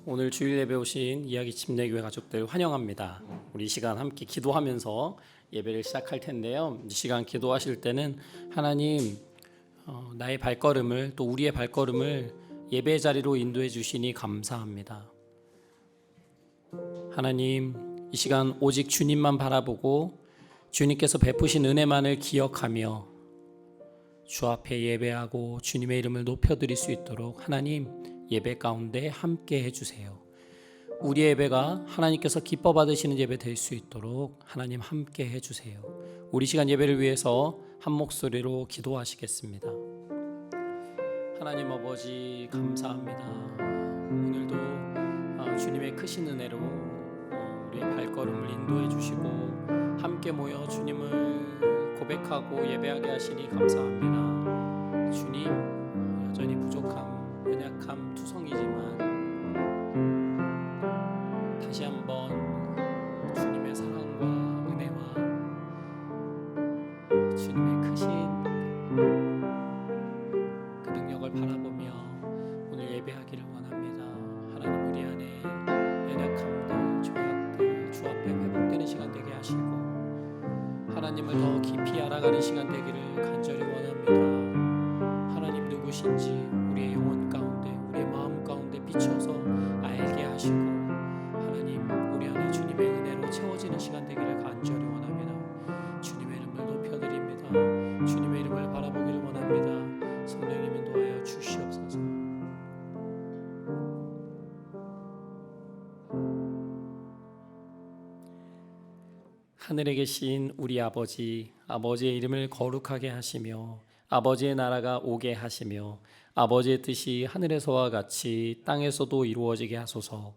오늘 주일 예배 오신 이야기 침례교회 가족들 환영합니다. 우리 이 시간 함께 기도하면서 예배를 시작할 텐데요. 이 시간 기도하실 때는 하나님 나의 발걸음을 또 우리의 발걸음을 예배 자리로 인도해 주시니 감사합니다. 하나님 이 시간 오직 주님만 바라보고 주님께서 베푸신 은혜만을 기억하며 주 앞에 예배하고 주님의 이름을 높여드릴 수 있도록 하나님 예배 가운데 함께 해주세요. 우리의 예배가 하나님께서 기뻐 받으시는 예배 될 수 있도록 하나님 함께 해주세요. 우리 시간 예배를 위해서 한 목소리로 기도하시겠습니다. 하나님 아버지 감사합니다. 오늘도 주님의 크신 은혜로 우리의 발걸음을 인도해 주시고 함께 모여 주님을 고백하고 예배하게 하시니 감사합니다. 주님 여전히 부족함 연약함 투성이지만 다시 한번 주님의 사랑과 은혜와 주님의 크신 그 능력을 바라보며 오늘 예배하기를 원합니다. 하나님 우리 안에 연약함들 죄악들 주 앞에 회복되는 시간 되게 하시고 하나님을 더 깊이 알아가는 시간 되기를 간절히 원합니다. 하나님 누구신지 우리의 영혼 가운데 우리의 마음 가운데 비춰서 알게 하시고 하나님 우리 안에 주님의 은혜로 채워지는 시간 되기를 간절히 원합니다. 주님의 이름을 높여드립니다. 주님의 이름을 바라보기를 원합니다. 성령님 인도하여 주시옵소서. 하늘에 계신 우리 아버지, 아버지의 이름을 거룩하게 하시며 아버지의 나라가 오게 하시며 아버지의 뜻이 하늘에서와 같이 땅에서도 이루어지게 하소서.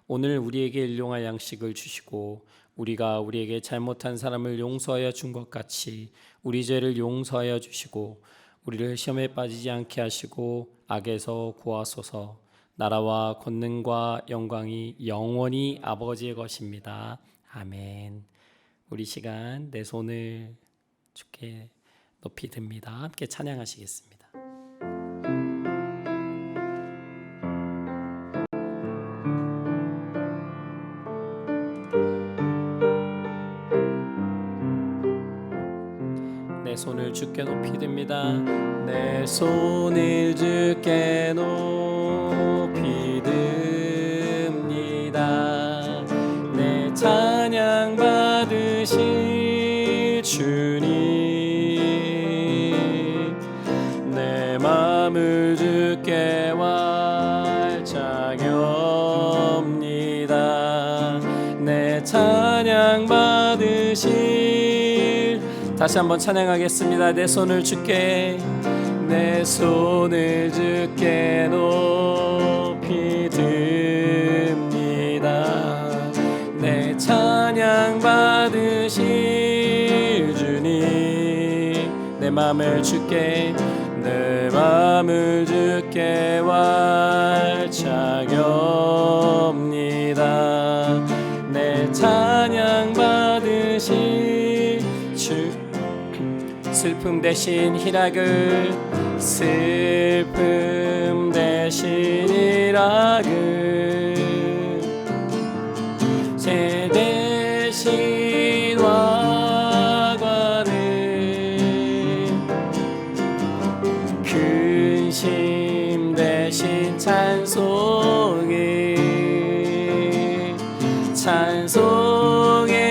오늘 우리에게 일용할 양식을 주시고 우리가 우리에게 잘못한 사람을 용서하여 준 것 같이 우리 죄를 용서하여 주시고 우리를 시험에 빠지지 않게 하시고 악에서 구하소서. 나라와 권능과 영광이 영원히 아버지의 것입니다. 아멘. 우리 시간 내 손을 주께 높이 듭니다. 함께 찬양하시겠습니다. 내 손을 주께 높이 듭니다. 내 손을 주께 높이 듭니다. 내 찬양 받으실 주님 내 마음을 주께 활짝엽니다. 내 찬양 받으실 다시 한번 찬양하겠습니다. 내 손을 주께 내 손을 주께 높이 듭니다. 내 찬양 받으실 주님 내 마음을 주께 내 마음을 주께 활짝엽니다. 내 찬양 받으실 주 슬픔 대신 희락을 슬픔 대신 희락을 죄 대신 화관을 근심 대신 찬송을 찬송의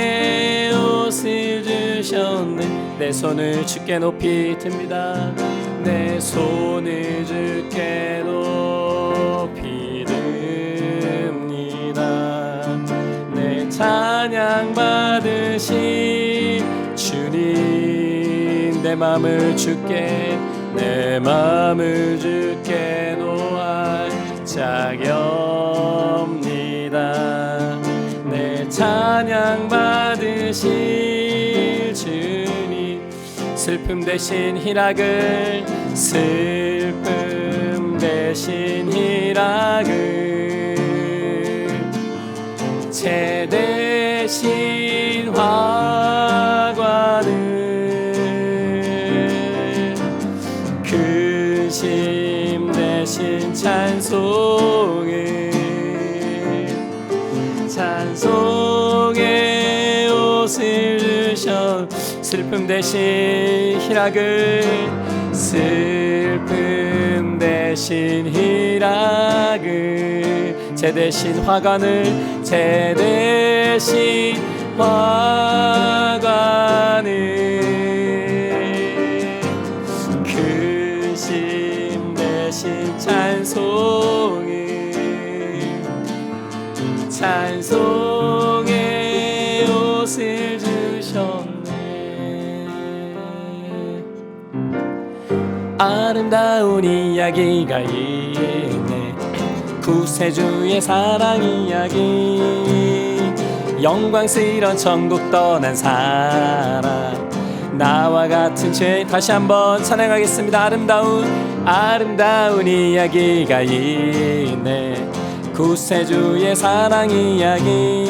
옷을 주셨네. 내 손을 주께 높이 듭니다. 내 손을 주께 높이 듭니다. 내 찬양 받으실 주님 내 마음을 주께 내 마음을 주께 놓아짝엽니다. 내 찬양 받으실 주님 슬픔 대신 희락을 슬픔 대신 희락을 죄 대신 화관을 근심 대신 찬송을 찬송의 옷을 주셔 슬픔 대신 희락을 슬픔 대신 희락을 제 대신 화관을 제 대신 화관을 그 심 대신 찬송의 옷을 주셨네. 아름다운 이야기가 있네. 구세주의 사랑 이야기 영광스러운 천국 떠난 사람 나와 같은 죄 다시 한번 찬양하겠습니다. 아름다운 이야기가 있네. 구세주의 사랑 이야기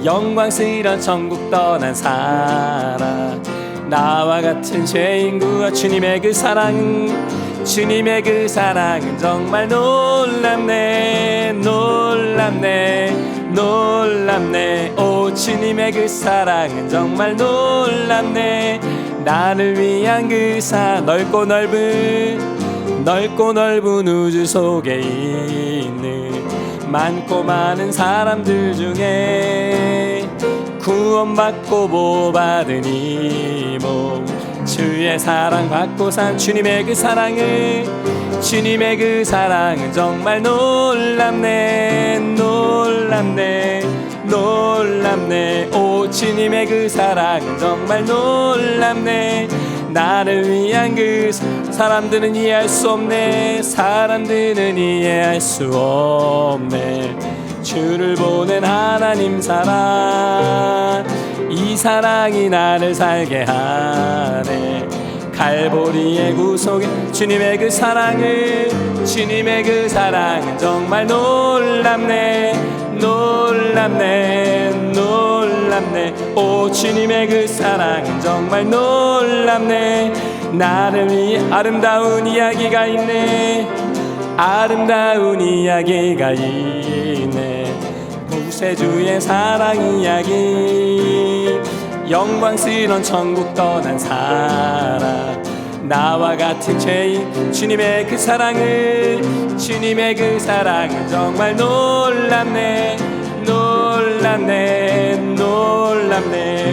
영광스러운 천국 떠난 사람 나와 같은 죄인 구하 주님의 그 사랑은 정말 놀랍네. 오 주님의 그 사랑은 정말 놀랍네. 나를 위한 그 넓고 넓은 우주 속에 있는 많고 많은 사람들 중에 구원받고 보호받은 이몸 주의 사랑 받고 산 주님의 그 사랑은 정말 놀랍네. 오 주님의 그 사랑은 정말 놀랍네. 나를 위한 그 사람들은 이해할 수 없네. 주를 보낸 하나님 사랑 이 사랑이 나를 살게 하네. 갈보리의 구속에 주님의 그 사랑은 정말 놀랍네. 오 주님의 그 사랑은 정말 놀랍네. 나를 위해 아름다운 이야기가 있네. 구세주의 사랑 이야기 영광스러운 천국 떠난 사람 나와 같은 죄인 주님의 그 사랑은 정말 놀랍네.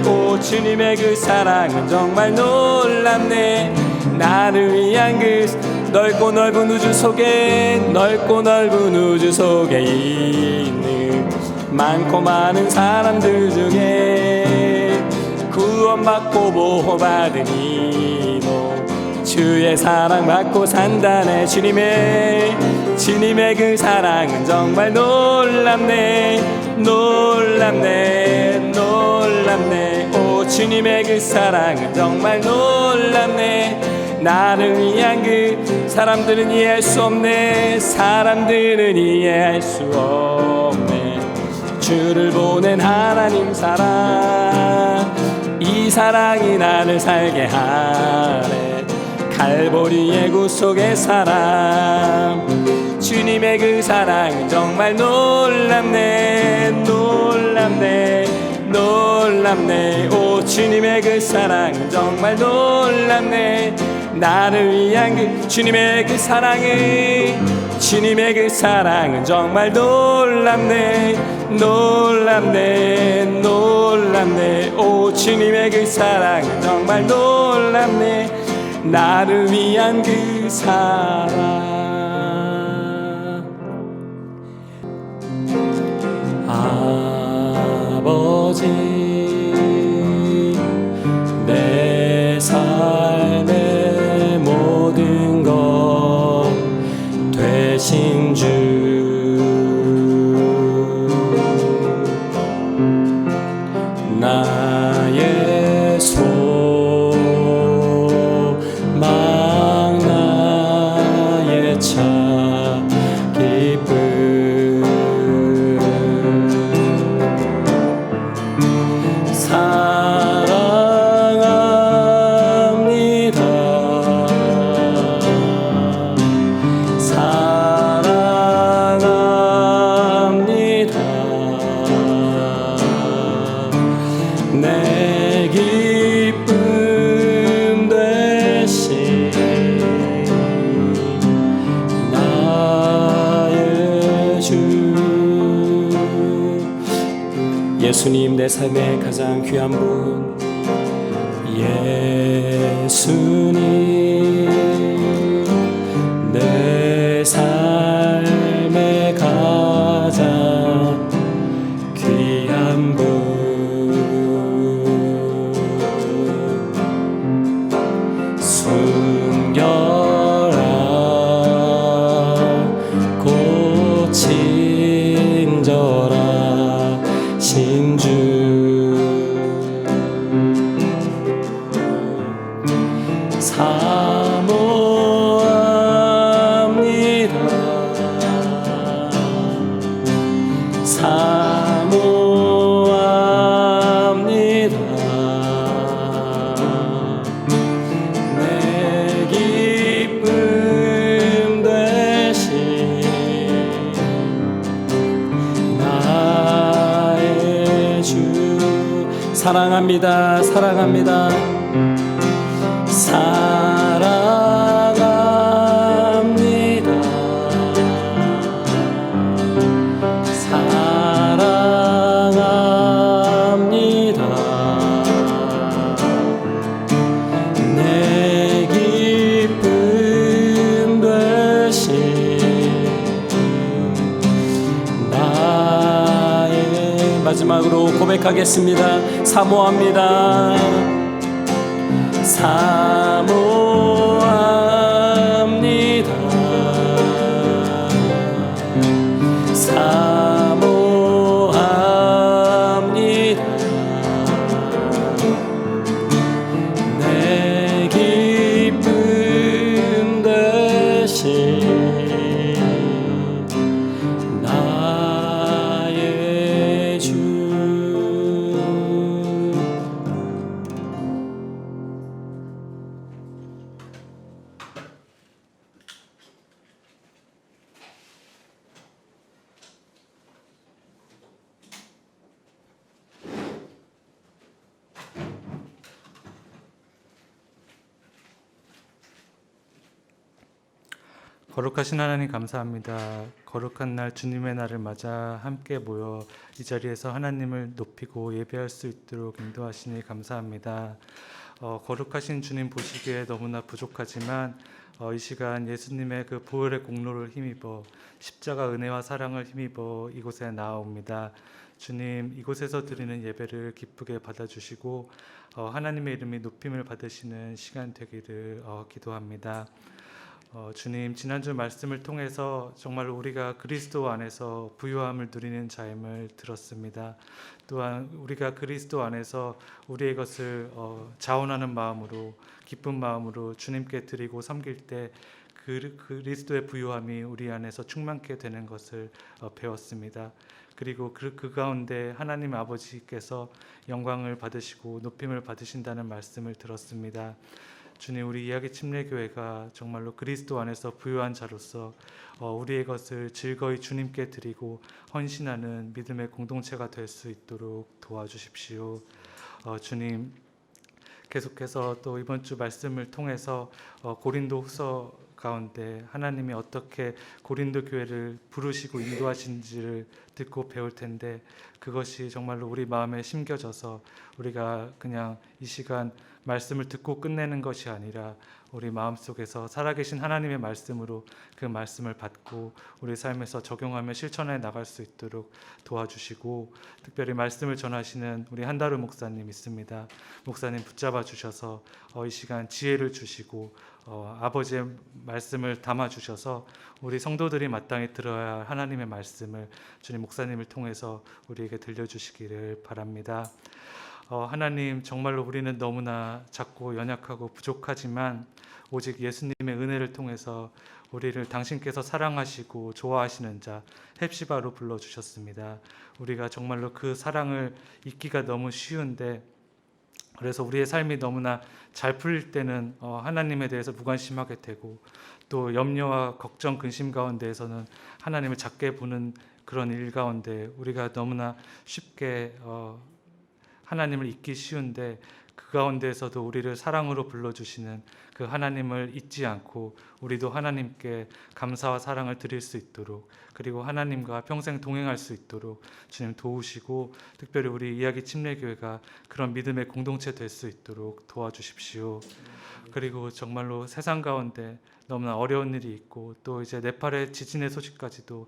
오 주님의 그 사랑은 정말 놀랍네. 나를 위한 그 넓고 넓은 우주 속에 있는 많고 많은 사람들 중에 구원받고 보호받은 이몸 주의 사랑 받고 산다네. 주님의 그 사랑은 정말 놀랍네. 오 주님의 그 사랑은 정말 놀랍네. 나를 위한 그 사람들은 이해할 수 없네. 주를 보낸 하나님 사랑 이 사랑이 나를 살게 하네. 갈보리의 구속의 사랑 주님의 그 사랑은 정말 놀랍네. 오 주님의 그 사랑은 정말 놀랍네. 나를 위한 그 주님의 그 사랑은 정말 놀랍네. 오 주님의 그 사랑은 정말 놀랍네. 나를 위한 그 사랑 아버지 내 삶의 모든 것 되신 주 나의 소망 나의 예수님 내 삶의 가장 귀한 분 예수님 내 삶의 가장 귀한 분 순결하고 친절하신 주 사모합니다 내 기쁨 되신 나의 주 사랑합니다 사랑합니다 사랑합니다 내 기쁨 되신 나의 마지막으로 고백하겠습니다. 사모합니다 사모합니다 사모합니다 내 기쁨 되신 나의 주 거룩하신 하나님 감사합니다. 거룩한 날 주님의 날을 맞아 함께 모여 이 자리에서 하나님을 높이고 예배할 수 있도록 인도하시니 감사합니다. 거룩하신 주님 보시기에 너무나 부족하지만 이 시간 예수님의 그 보혈의 공로를 힘입어 십자가 은혜와 사랑을 힘입어 이곳에 나아옵니다. 주님 이곳에서 드리는 예배를 기쁘게 받아주시고 하나님의 이름이 높임을 받으시는 시간 되기를 기도합니다. 주님 지난주 말씀을 통해서 정말 우리가 그리스도 안에서 부유함을 누리는 자임을 들었습니다. 또한 우리가 그리스도 안에서 우리의 것을 자원하는 마음으로 기쁜 마음으로 주님께 드리고 섬길 때 그리스도의 부유함이 우리 안에서 충만케 되는 것을 배웠습니다. 그리고 그 가운데 하나님 아버지께서 영광을 받으시고 높임을 받으신다는 말씀을 들었습니다. 주님 우리 이야기 침례교회가 정말로 그리스도 안에서 부유한 자로서 우리의 것을 즐거이 주님께 드리고 헌신하는 믿음의 공동체가 될 수 있도록 도와주십시오. 주님 계속해서 또 이번 주 말씀을 통해서 고린도 후서 가운데 하나님이 어떻게 고린도 교회를 부르시고 인도하신지를 듣고 배울 텐데 그것이 정말로 우리 마음에 심겨져서 우리가 그냥 이 시간 말씀을 듣고 끝내는 것이 아니라 우리 마음속에서 살아계신 하나님의 말씀으로 그 말씀을 받고 우리 삶에서 적용하며 실천해 나갈 수 있도록 도와주시고 특별히 말씀을 전하시는 우리 한다루 목사님 있습니다. 목사님 붙잡아 주셔서 이 시간 지혜를 주시고 아버지의 말씀을 담아 주셔서 우리 성도들이 마땅히 들어야 할 하나님의 말씀을 주님 목사님을 통해서 우리에게 들려주시기를 바랍니다. 하나님 정말로 우리는 너무나 작고 연약하고 부족하지만 오직 예수님의 은혜를 통해서 우리를 당신께서 사랑하시고 좋아하시는 자 헵시바로 불러주셨습니다. 우리가 정말로 그 사랑을 잊기가 너무 쉬운데 그래서 우리의 삶이 너무나 잘 풀릴 때는 하나님에 대해서 무관심하게 되고 또 염려와 걱정 근심 가운데에서는 하나님을 작게 보는 그런 일 가운데 우리가 너무나 쉽게 하나님을 잊기 쉬운데 그 가운데에서도 우리를 사랑으로 불러주시는 그 그 하나님을 잊지 않고 우리도 하나님께 감사와 사랑을 드릴 수 있도록, 그리고 하나님과 평생 동행할 수 있도록 주님 도우시고, 특별히 우리 이야기 침례교회가 그런 믿음의 공동체 될 수 있도록 도와주십시오. 그리고 정말로 세상 가운데 너무나 어려운 일이 있고, 또 이제 네팔의 지진의 소식까지도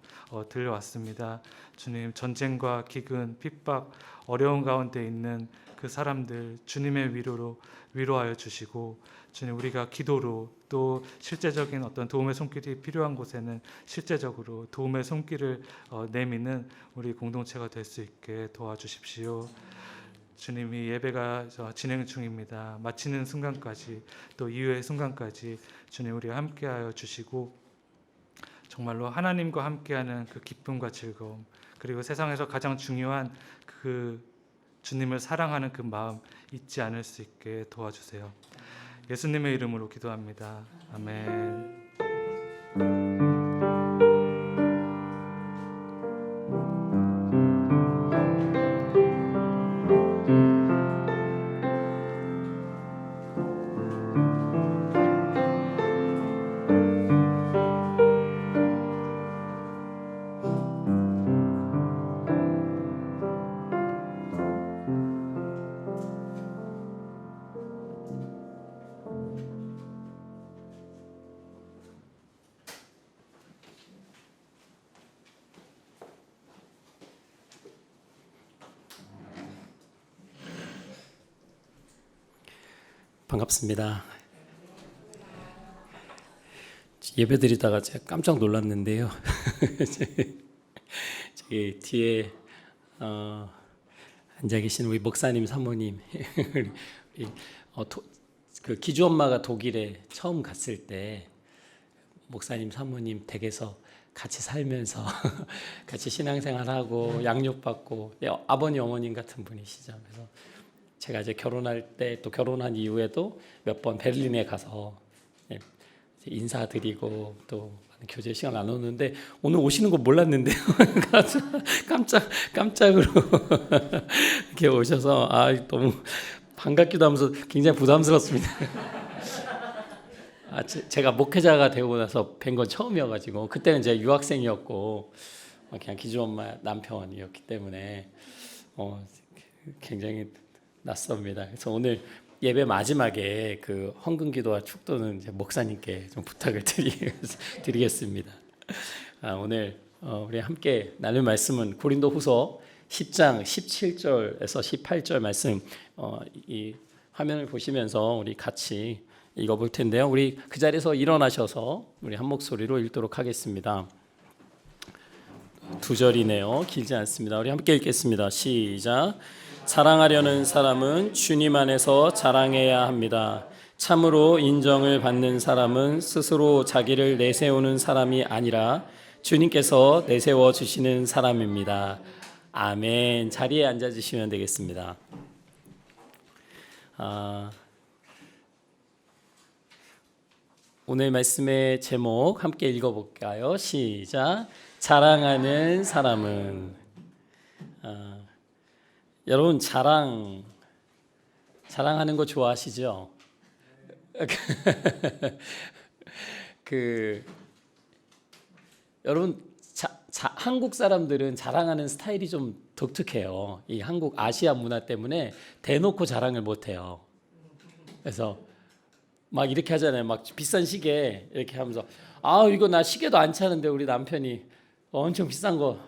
들려왔습니다. 주님, 전쟁과 기근, 핍박, 어려운 가운데 있는 그 사람들 주님의 위로로 위로하여 주시고, 주님, 우리가 기도로 또 실제적인 어떤 도움의 손길이 필요한 곳에는 실제적으로 도움의 손길을 내미는 우리 공동체가 될 수 있게 도와주십시오. 주님이 예배가 진행 중입니다. 마치는 순간까지, 또 이후의 순간까지 주님, 우리와 함께하여 주시고, 정말로 하나님과 함께하는 그 기쁨과 즐거움, 그리고 세상에서 가장 중요한 그 주님을 사랑하는 그 마음 잊지 않을 수 있게 도와주세요. 예수님의 이름으로 기도합니다. 아멘. 반갑습니다. 예배 드리다가 제가 깜짝 놀랐는데요. 저기 뒤에 앉아 계신 우리 목사님 사모님, 그 기주 엄마가 독일에 처음 갔을 때 목사님 사모님 댁에서 같이 살면서 같이 신앙생활하고 양육받고 아버님 어머님 같은 분이시죠. 그래서 제가 이제 결혼할 때 또 결혼한 이후에도 몇 번 베를린에 가서 인사드리고 또 교제 시간 나눴는데, 오늘 오시는 거 몰랐는데요. 깜짝으로 이렇게 오셔서 너무 반갑기도 하면서 굉장히 부담스럽습니다. 제가 목회자가 되고 나서 뵌 건 처음이어가지고, 그때는 제가 유학생이었고 그냥 기주 엄마 남편이었기 때문에 굉장히 낯섭니다. 그래서 오늘 예배 마지막에 그 헌금기도와 축도는 이제 목사님께 좀 부탁을 드리겠습니다. 오늘 우리 함께 나눌 말씀은 고린도후서 10장 17절에서 18절 말씀, 이 화면을 보시면서 우리 같이 읽어볼 텐데요. 우리 그 자리에서 일어나셔서 우리 한 목소리로 읽도록 하겠습니다. 두 절이네요. 길지 않습니다. 우리 함께 읽겠습니다. 시작. 사랑하려는 사람은 주님 안에서 자랑해야 합니다. 참으로 인정을 받는 사람은 스스로 자기를 내세우는 사람이 아니라 주님께서 내세워 주시는 사람입니다. 아멘. 자리에 앉아 주시면 되겠습니다. 오늘 말씀의 제목 함께 읽어볼까요? 시작. 자랑하는 사람은. 여러분, 자랑하는 거 좋아하시죠? 여러분, 한국 사람들은 자랑하는 스타일이 좀 독특해요. 이 한국 아시아 문화 때문에 대놓고 자랑을 못해요. 그래서 막 이렇게 하잖아요. 막 비싼 시계 이렇게 하면서, 이거 나 시계도 안 차는데 우리 남편이 엄청 비싼 거,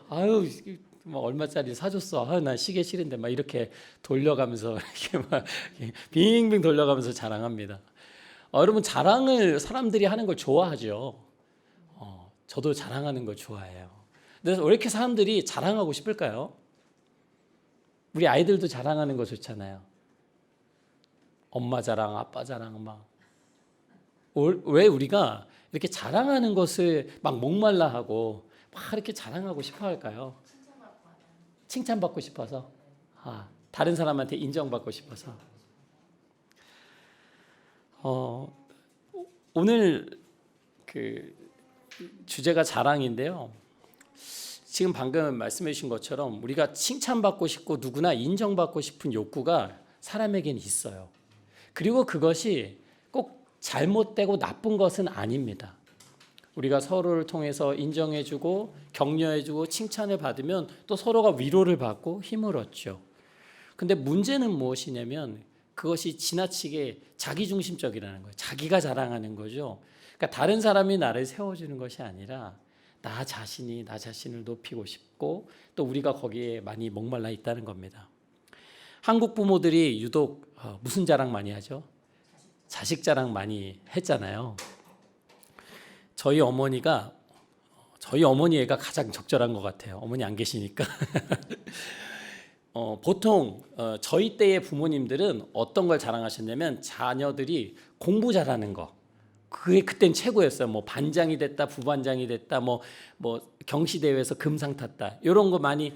뭐 얼마짜리 사줬어. 난 시계 싫은데, 막 이렇게 돌려가면서 이렇게 막 빙빙 돌려가면서 자랑합니다. 여러분, 자랑을 사람들이 하는 걸 좋아하죠. 저도 자랑하는 걸 좋아해요. 그래서 왜 이렇게 사람들이 자랑하고 싶을까요? 우리 아이들도 자랑하는 거 좋잖아요. 엄마 자랑, 아빠 자랑 막. 왜 우리가 이렇게 자랑하는 것을 막 목말라 하고 막 이렇게 자랑하고 싶어 할까요? 칭찬받고 싶어서, 다른 사람한테 인정받고 싶어서. 오늘 그 주제가 자랑인데요. 지금 방금 말씀해 주신 것처럼 우리가 칭찬받고 싶고 누구나 인정받고 싶은 욕구가 사람에게는 있어요. 그리고 그것이 꼭 잘못되고 나쁜 것은 아닙니다. 우리가 서로를 통해서 인정해주고 격려해주고 칭찬을 받으면 또 서로가 위로를 받고 힘을 얻죠. 근데 문제는 무엇이냐면 그것이 지나치게 자기중심적이라는 거예요. 자기가 자랑하는 거죠. 그러니까 다른 사람이 나를 세워주는 것이 아니라 나 자신이 나 자신을 높이고 싶고 또 우리가 거기에 많이 목말라 있다는 겁니다. 한국 부모들이 유독 무슨 자랑 많이 하죠? 자식 자랑 많이 했잖아요. 저희 어머니가 가장 적절한 것 같아요. 어머니 안 계시니까. 보통 저희 때의 부모님들은 어떤 걸 자랑하셨냐면 자녀들이 공부 잘하는 거. 그게 그땐 최고였어요. 뭐 반장이 됐다, 부반장이 됐다, 뭐 경시 대회에서 금상 탔다. 이런 거 많이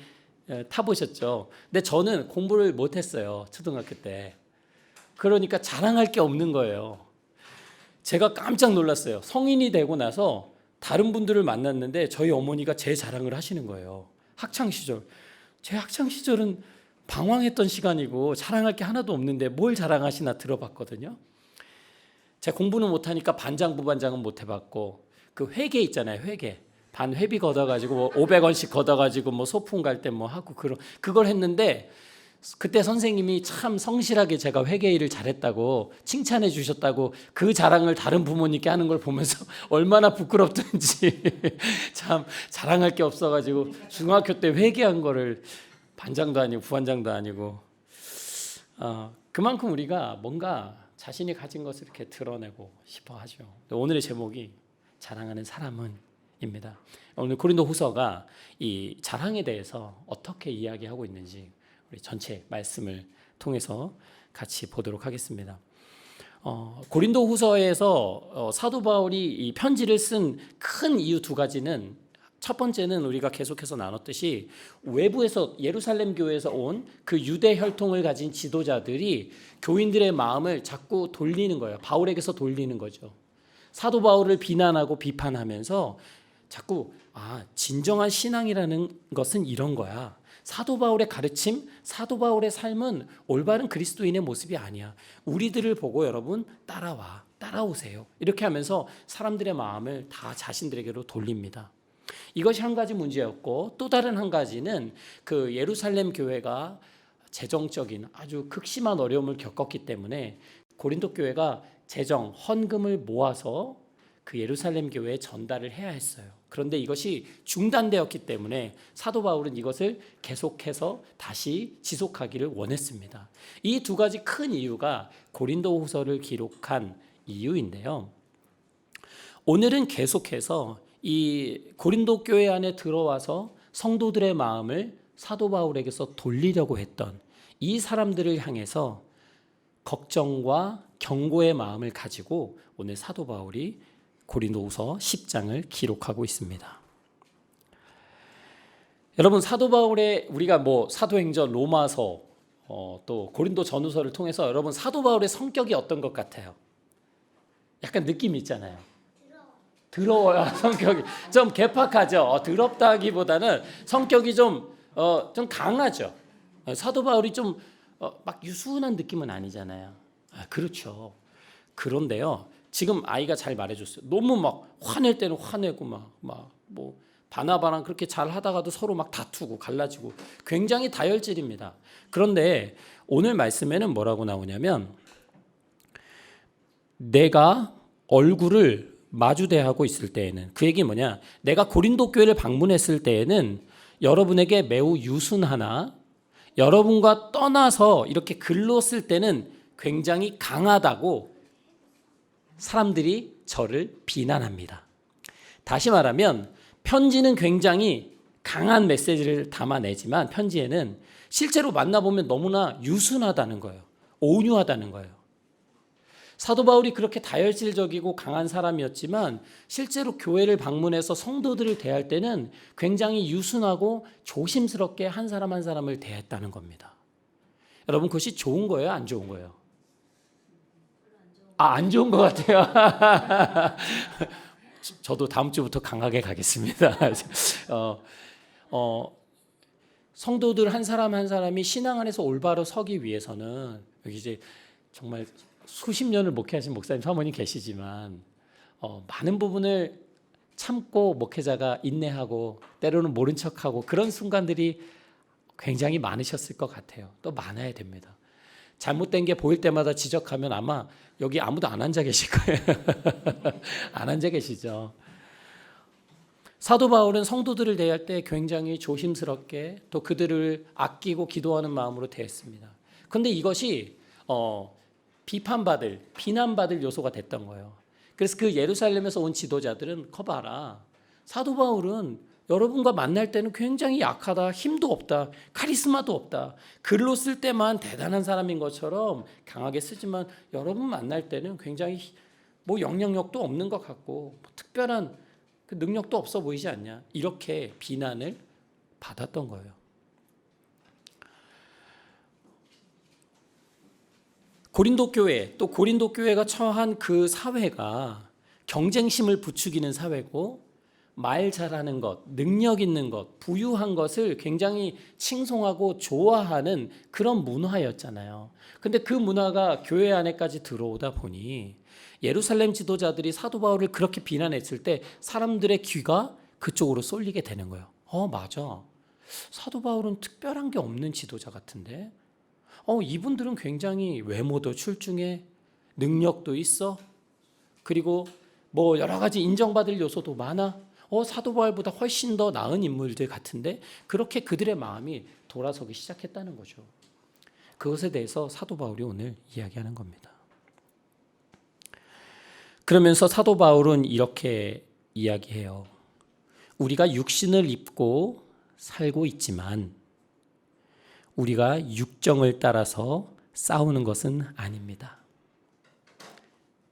타보셨죠. 근데 저는 공부를 못했어요. 초등학교 때. 그러니까 자랑할 게 없는 거예요. 제가 깜짝 놀랐어요. 성인이 되고 나서 다른 분들을 만났는데 저희 어머니가 제 자랑을 하시는 거예요. 학창 시절. 제 학창 시절은 방황했던 시간이고 자랑할 게 하나도 없는데 뭘 자랑하시나 들어봤거든요. 제가 공부는 못하니까 반장 부반장은 못 해봤고 그 회계 있잖아요. 회계 반 회비 걷어가지고 뭐 500원씩 걷어가지고 뭐 소풍 갈 때 뭐 하고 그걸 했는데 그때 선생님이 참 성실하게 제가 회계 일을 잘했다고 칭찬해 주셨다고 그 자랑을 다른 부모님께 하는 걸 보면서 얼마나 부끄럽던지 참 자랑할 게 없어가지고 중학교 때 회계한 거를 반장도 아니고 부반장도 아니고 그만큼 우리가 뭔가 자신이 가진 것을 이렇게 드러내고 싶어 하죠. 오늘의 제목이 자랑하는 사람은입니다. 오늘 고린도후서가 이 자랑에 대해서 어떻게 이야기하고 있는지 우리 전체 말씀을 통해서 같이 보도록 하겠습니다. 고린도후서에서 사도 바울이 이 편지를 쓴 큰 이유 두 가지는 첫 번째는 우리가 계속해서 나눴듯이 외부에서 예루살렘 교회에서 온 그 유대 혈통을 가진 지도자들이 교인들의 마음을 자꾸 돌리는 거예요. 바울에게서 돌리는 거죠. 사도 바울을 비난하고 비판하면서 자꾸 진정한 신앙이라는 것은 이런 거야. 사도 바울의 가르침, 사도 바울의 삶은 올바른 그리스도인의 모습이 아니야. 우리들을 보고 여러분 따라오세요. 이렇게 하면서 사람들의 마음을 다 자신들에게로 돌립니다. 이것이 한 가지 문제였고 또 다른 한 가지는 그 예루살렘 교회가 재정적인 아주 극심한 어려움을 겪었기 때문에 고린도 교회가 재정, 헌금을 모아서 그 예루살렘 교회에 전달을 해야 했어요. 그런데 이것이 중단되었기 때문에 사도 바울은 이것을 계속해서 다시 지속하기를 원했습니다. 이 두 가지 큰 이유가 고린도후서를 기록한 이유인데요. 오늘은 계속해서 이 고린도 교회 안에 들어와서 성도들의 마음을 사도 바울에게서 돌리려고 했던 이 사람들을 향해서 걱정과 경고의 마음을 가지고 오늘 사도 바울이 고린도후서 10장을 기록하고 있습니다. 여러분 사도 바울의 우리가 사도행전, 로마서 또 고린도 전후서를 통해서 여러분 사도 바울의 성격이 어떤 것 같아요? 약간 느낌이 있잖아요. 더러워요. 성격이 좀 개팍하죠. 더럽다기보다는 성격이 좀 강하죠. 사도 바울이 좀 막 유순한 느낌은 아니잖아요. 그렇죠. 그런데요. 지금 아이가 잘 말해줬어요. 너무 막 화낼 때는 화내고 뭐 바나바랑 그렇게 잘 하다가도 서로 막 다투고 갈라지고 굉장히 다혈질입니다. 그런데 오늘 말씀에는 뭐라고 나오냐면 내가 얼굴을 마주대하고 있을 때에는 그 얘기 뭐냐? 내가 고린도 교회를 방문했을 때에는 여러분에게 매우 유순하나 여러분과 떠나서 이렇게 글로 쓸 때는 굉장히 강하다고 사람들이 저를 비난합니다. 다시 말하면 편지는 굉장히 강한 메시지를 담아내지만 편지에는 실제로 만나보면 너무나 유순하다는 거예요. 온유하다는 거예요. 사도 바울이 그렇게 다혈질적이고 강한 사람이었지만 실제로 교회를 방문해서 성도들을 대할 때는 굉장히 유순하고 조심스럽게 한 사람 한 사람을 대했다는 겁니다. 여러분 그것이 좋은 거예요? 안 좋은 거예요? 안 좋은 것 같아요. 저도 다음 주부터 강하게 가겠습니다. 성도들 한 사람 한 사람이 신앙 안에서 올바로 서기 위해서는 여기 이제 정말 수십 년을 목회하신 목사님, 사모님 계시지만 많은 부분을 참고 목회자가 인내하고 때로는 모른 척하고 그런 순간들이 굉장히 많으셨을 것 같아요. 또 많아야 됩니다. 잘못된 게 보일 때마다 지적하면 아마 여기 아무도 안 앉아 계실 거예요. 안 앉아 계시죠. 사도 바울은 성도들을 대할 때 굉장히 조심스럽게 또 그들을 아끼고 기도하는 마음으로 대했습니다. 그런데 이것이 비난받을 요소가 됐던 거예요. 그래서 그 예루살렘에서 온 지도자들은 거봐라, 사도 바울은 여러분과 만날 때는 굉장히 약하다, 힘도 없다, 카리스마도 없다, 글로 쓸 때만 대단한 사람인 것처럼 강하게 쓰지만 여러분 만날 때는 굉장히 뭐 영향력도 없는 것 같고 뭐 특별한 그 능력도 없어 보이지 않냐, 이렇게 비난을 받았던 거예요. 고린도 교회, 또 고린도 교회가 처한 그 사회가 경쟁심을 부추기는 사회고 말 잘하는 것, 능력 있는 것, 부유한 것을 굉장히 칭송하고 좋아하는 그런 문화였잖아요. 근데 그 문화가 교회 안에까지 들어오다 보니 예루살렘 지도자들이 사도 바울을 그렇게 비난했을 때 사람들의 귀가 그쪽으로 쏠리게 되는 거예요. 맞아, 사도 바울은 특별한 게 없는 지도자 같은데 이분들은 굉장히 외모도 출중해, 능력도 있어, 그리고 뭐 여러 가지 인정받을 요소도 많아, 사도 바울보다 훨씬 더 나은 인물들 같은데, 그렇게 그들의 마음이 돌아서기 시작했다는 거죠. 그것에 대해서 사도 바울이 오늘 이야기하는 겁니다. 그러면서 사도 바울은 이렇게 이야기해요. 우리가 육신을 입고 살고 있지만 우리가 육정을 따라서 싸우는 것은 아닙니다.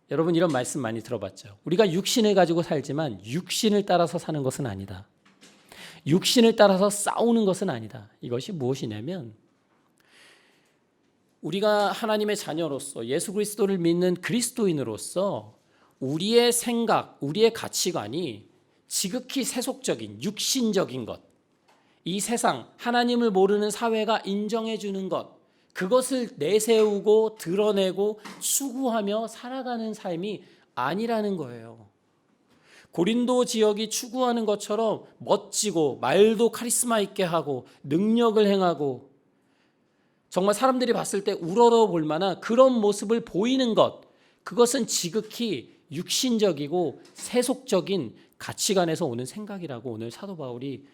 여러분 이런 말씀 많이 들어봤죠. 우리가 육신을 가지고 살지만 육신을 따라서 사는 것은 아니다. 육신을 따라서 싸우는 것은 아니다. 이것이 무엇이냐면 우리가 하나님의 자녀로서 예수 그리스도를 믿는 그리스도인으로서 우리의 생각, 우리의 가치관이 지극히 세속적인 육신적인 것, 이 세상 하나님을 모르는 사회가 인정해 주는 것, 그것을 내세우고 드러내고 추구하며 살아가는 삶이 아니라는 거예요. 고린도 지역이 추구하는 것처럼 멋지고 말도 카리스마 있게 하고 능력을 행하고 정말 사람들이 봤을 때 우러러 볼 만한 그런 모습을 보이는 것, 그것은 지극히 육신적이고 세속적인 가치관에서 오는 생각이라고 오늘 사도 바울이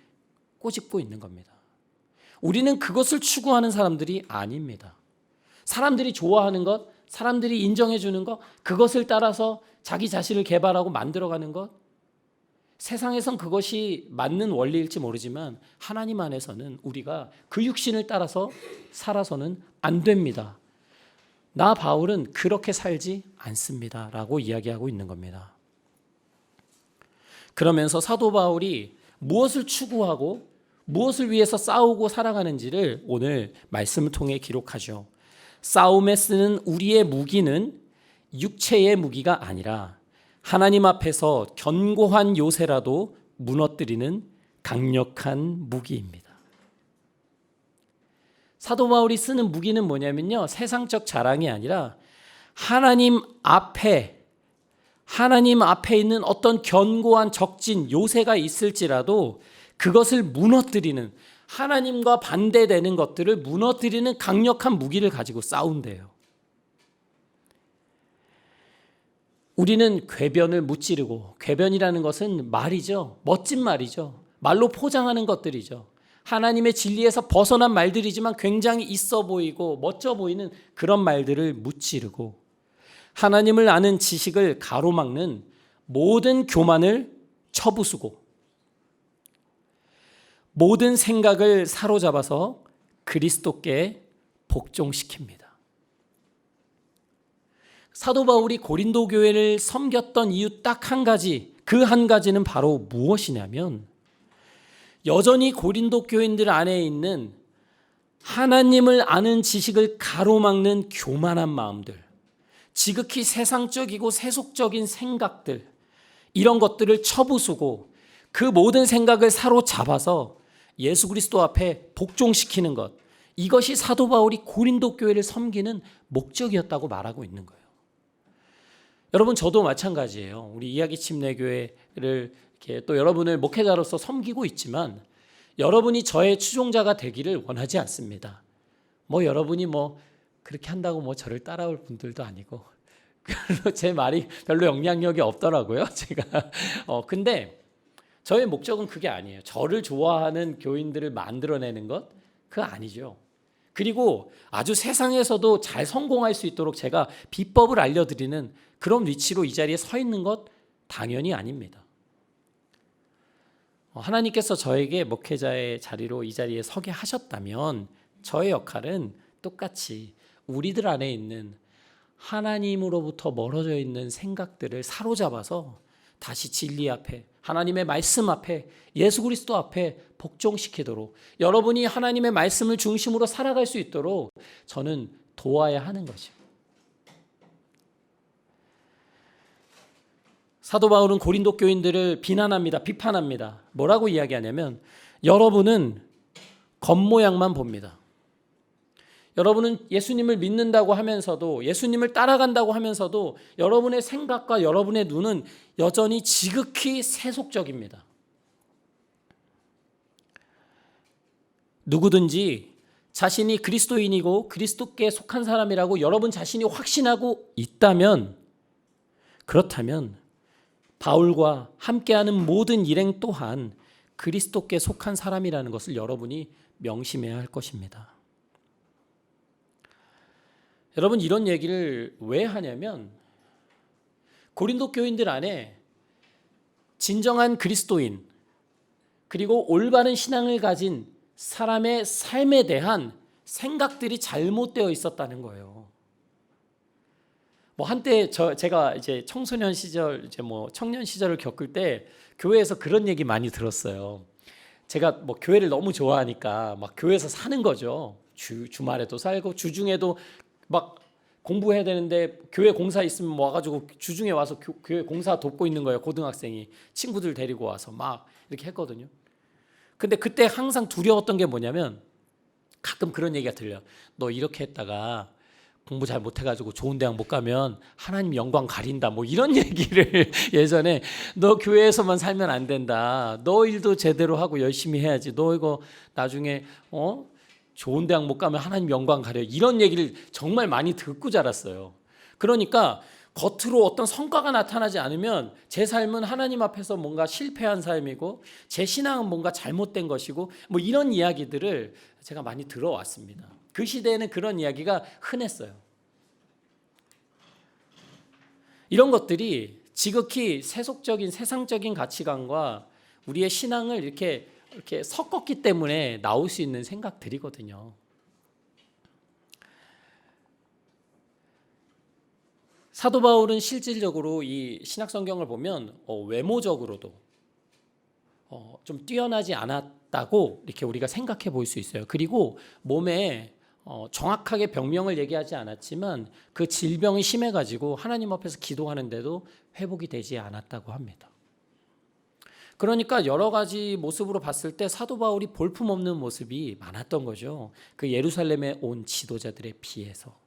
꼬집고 있는 겁니다. 우리는 그것을 추구하는 사람들이 아닙니다. 사람들이 좋아하는 것, 사람들이 인정해 주는 것, 그것을 따라서 자기 자신을 개발하고 만들어가는 것, 세상에선 그것이 맞는 원리일지 모르지만 하나님 안에서는 우리가 그 육신을 따라서 살아서는 안 됩니다. 나 바울은 그렇게 살지 않습니다 라고 이야기하고 있는 겁니다. 그러면서 사도 바울이 무엇을 추구하고 무엇을 위해서 싸우고 살아가는지를 오늘 말씀을 통해 기록하죠. 싸움에 쓰는 우리의 무기는 육체의 무기가 아니라 하나님 앞에서 견고한 요새라도 무너뜨리는 강력한 무기입니다. 사도 바울이 쓰는 무기는 뭐냐면요, 세상적 자랑이 아니라 하나님 앞에 있는 어떤 견고한 적진 요새가 있을지라도 그것을 무너뜨리는, 하나님과 반대되는 것들을 무너뜨리는 강력한 무기를 가지고 싸운대요. 우리는 궤변을 무찌르고, 궤변이라는 것은 말이죠. 멋진 말이죠. 말로 포장하는 것들이죠. 하나님의 진리에서 벗어난 말들이지만 굉장히 있어 보이고 멋져 보이는 그런 말들을 무찌르고, 하나님을 아는 지식을 가로막는 모든 교만을 쳐부수고, 모든 생각을 사로잡아서 그리스도께 복종시킵니다. 사도 바울이 고린도 교회를 섬겼던 이유 딱 한 가지, 그 한 가지는 바로 무엇이냐면 여전히 고린도 교인들 안에 있는 하나님을 아는 지식을 가로막는 교만한 마음들, 지극히 세상적이고 세속적인 생각들, 이런 것들을 쳐부수고 그 모든 생각을 사로잡아서 예수 그리스도 앞에 복종시키는 것, 이것이 사도 바울이 고린도 교회를 섬기는 목적이었다고 말하고 있는 거예요. 여러분 저도 마찬가지예요. 우리 이야기 침례교회를 이렇게 또 여러분을 목회자로서 섬기고 있지만 여러분이 저의 추종자가 되기를 원하지 않습니다. 여러분이 그렇게 한다고 저를 따라올 분들도 아니고 별로 제 말이 별로 영향력이 없더라고요. 제가 근데 저의 목적은 그게 아니에요. 저를 좋아하는 교인들을 만들어내는 것 그거 아니죠. 그리고 아주 세상에서도 잘 성공할 수 있도록 제가 비법을 알려드리는 그런 위치로 이 자리에 서 있는 것 당연히 아닙니다. 하나님께서 저에게 목회자의 자리로 이 자리에 서게 하셨다면 저의 역할은 똑같이 우리들 안에 있는 하나님으로부터 멀어져 있는 생각들을 사로잡아서 다시 진리 앞에, 하나님의 말씀 앞에, 예수 그리스도 앞에 복종시키도록 여러분이 하나님의 말씀을 중심으로 살아갈 수 있도록 저는 도와야 하는 거죠. 사도 바울은 고린도 교인들을 비난합니다. 비판합니다. 뭐라고 이야기하냐면 여러분은 겉모양만 봅니다. 여러분은 예수님을 믿는다고 하면서도 예수님을 따라간다고 하면서도 여러분의 생각과 여러분의 눈은 여전히 지극히 세속적입니다. 누구든지 자신이 그리스도인이고 그리스도께 속한 사람이라고 여러분 자신이 확신하고 있다면 그렇다면 바울과 함께하는 모든 일행 또한 그리스도께 속한 사람이라는 것을 여러분이 명심해야 할 것입니다. 여러분 이런 얘기를 왜 하냐면 고린도 교인들 안에 진정한 그리스도인 그리고 올바른 신앙을 가진 사람의 삶에 대한 생각들이 잘못되어 있었다는 거예요. 한때 제가 이제 청소년 시절 청년 시절을 겪을 때 교회에서 그런 얘기 많이 들었어요. 제가 교회를 너무 좋아하니까 교회에서 사는 거죠. 주말에도 살고 주중에도 공부해야 되는데 교회 공사 있으면 와가지고 주중에 와서 교회 공사 돕고 있는 거예요. 고등학생이 친구들 데리고 와서 이렇게 했거든요. 근데 그때 항상 두려웠던 게 뭐냐면 가끔 그런 얘기가 들려. 너 이렇게 했다가 공부 잘 못해가지고 좋은 대학 못 가면 하나님 영광 가린다. 이런 얘기를 예전에 너 교회에서만 살면 안 된다. 너 일도 제대로 하고 열심히 해야지. 너 이거 나중에 좋은 대학 못 가면 하나님 영광 가려. 이런 얘기를 정말 많이 듣고 자랐어요. 그러니까 겉으로 어떤 성과가 나타나지 않으면 제 삶은 하나님 앞에서 뭔가 실패한 삶이고 제 신앙은 뭔가 잘못된 것이고 이런 이야기들을 제가 많이 들어왔습니다. 그 시대에는 그런 이야기가 흔했어요. 이런 것들이 지극히 세속적인 세상적인 가치관과 우리의 신앙을 이렇게 섞었기 때문에 나올 수 있는 생각들이거든요. 사도 바울은 실질적으로 이 신약 성경을 보면 외모적으로도 좀 뛰어나지 않았다고 이렇게 우리가 생각해 볼 수 있어요. 그리고 몸에 정확하게 병명을 얘기하지 않았지만 그 질병이 심해가지고 하나님 앞에서 기도하는데도 회복이 되지 않았다고 합니다. 그러니까 여러 가지 모습으로 봤을 때 사도 바울이 볼품없는 모습이 많았던 거죠. 그 예루살렘에 온 지도자들에 비해서.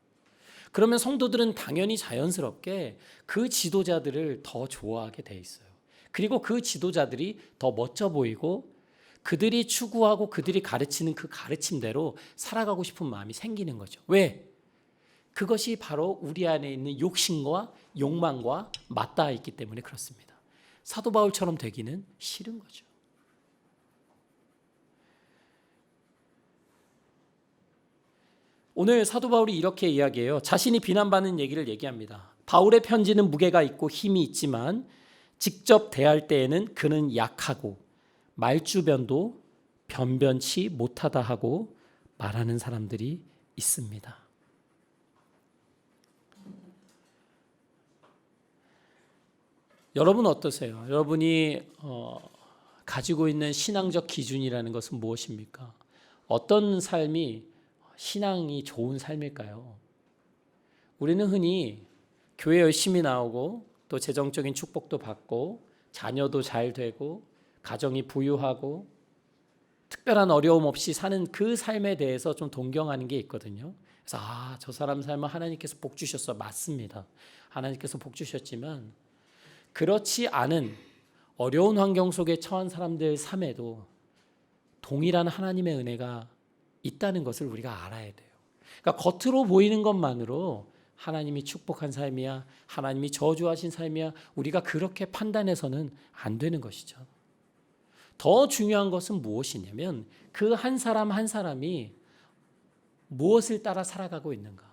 그러면 성도들은 당연히 자연스럽게 그 지도자들을 더 좋아하게 돼 있어요. 그리고 그 지도자들이 더 멋져 보이고 그들이 추구하고 그들이 가르치는 그 가르침대로 살아가고 싶은 마음이 생기는 거죠. 왜? 그것이 바로 우리 안에 있는 욕심과 욕망과 맞닿아 있기 때문에 그렇습니다. 사도 바울처럼 되기는 싫은 거죠. 오늘 사도 바울이 이렇게 이야기해요. 자신이 비난받는 얘기를 얘기합니다. 바울의 편지는 무게가 있고 힘이 있지만 직접 대할 때에는 그는 약하고 말주변도 변변치 못하다 하고 말하는 사람들이 있습니다. 여러분 어떠세요? 여러분이 가지고 있는 신앙적 기준이라는 것은 무엇입니까? 어떤 삶이 신앙이 좋은 삶일까요? 우리는 흔히 교회 열심히 나오고 또 재정적인 축복도 받고 자녀도 잘 되고 가정이 부유하고 특별한 어려움 없이 사는 그 삶에 대해서 좀 동경하는 게 있거든요. 그래서 저 사람 삶은 하나님께서 복 주셨어. 맞습니다. 하나님께서 복 주셨지만 그렇지 않은 어려운 환경 속에 처한 사람들 삶에도 동일한 하나님의 은혜가 있다는 것을 우리가 알아야 돼요. 그러니까 겉으로 보이는 것만으로 하나님이 축복한 삶이야, 하나님이 저주하신 삶이야, 우리가 그렇게 판단해서는 안 되는 것이죠. 더 중요한 것은 무엇이냐면 그 한 사람 한 사람이 무엇을 따라 살아가고 있는가.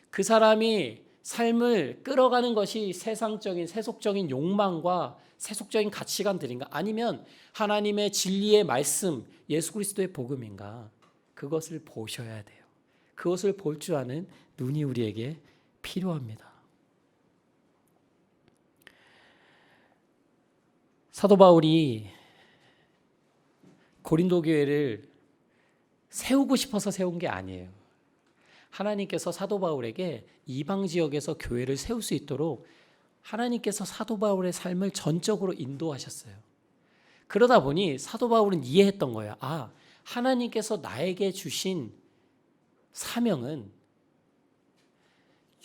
그 사람이 삶을 끌어가는 것이 세상적인 세속적인 욕망과 세속적인 가치관들인가, 아니면 하나님의 진리의 말씀 예수 그리스도의 복음인가, 그것을 보셔야 돼요. 그것을 볼 줄 아는 눈이 우리에게 필요합니다. 사도 바울이 고린도 교회를 세우고 싶어서 세운 게 아니에요. 하나님께서 사도 바울에게 이방 지역에서 교회를 세울 수 있도록 하나님께서 사도 바울의 삶을 전적으로 인도하셨어요. 그러다 보니 사도 바울은 이해했던 거예요. 하나님께서 나에게 주신 사명은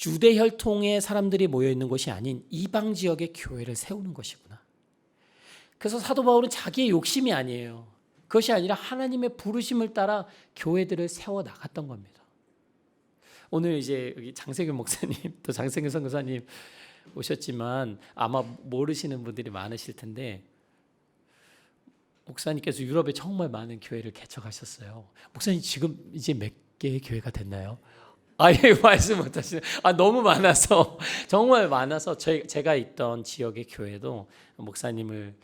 유대 혈통의 사람들이 모여 있는 곳이 아닌 이방 지역의 교회를 세우는 것이구나. 그래서 사도 바울은 자기의 욕심이 아니에요. 그것이 아니라 하나님의 부르심을 따라 교회들을 세워 나갔던 겁니다. 오늘 이제 여기 장세균 목사님 또 장세균 선교사님 오셨지만 아마 모르시는 분들이 많으실 텐데, 목사님께서 유럽에 정말 많은 교회를 개척하셨어요. 목사님 지금 이제 몇 개의 교회가 됐나요? 예, 말씀 못하시네. 너무 많아서 정말 많아서 제가 있던 지역의 교회도 목사님을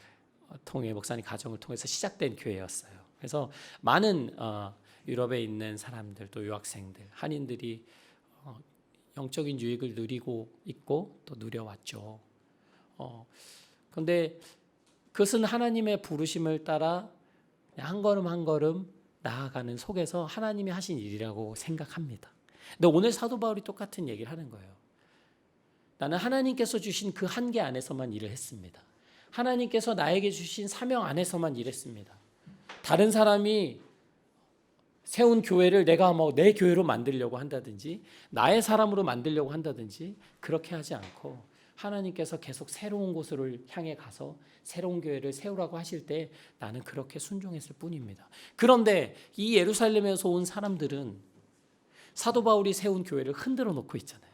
통해, 목사님 가정을 통해서 시작된 교회였어요. 그래서 많은 유럽에 있는 사람들, 또 유학생들, 한인들이 영적인 유익을 누리고 있고 또 누려왔죠. 그런데 그것은 하나님의 부르심을 따라 한 걸음 한 걸음 나아가는 속에서 하나님이 하신 일이라고 생각합니다. 근데 오늘 사도 바울이 똑같은 얘기를 하는 거예요. 나는 하나님께서 주신 그 한계 안에서만 일을 했습니다. 하나님께서 나에게 주신 사명 안에서만 일했습니다. 다른 사람이 세운 교회를 내가 내 교회로 만들려고 한다든지 나의 사람으로 만들려고 한다든지 그렇게 하지 않고, 하나님께서 계속 새로운 곳으로 향해 가서 새로운 교회를 세우라고 하실 때 나는 그렇게 순종했을 뿐입니다. 그런데 이 예루살렘에서 온 사람들은 사도 바울이 세운 교회를 흔들어 놓고 있잖아요.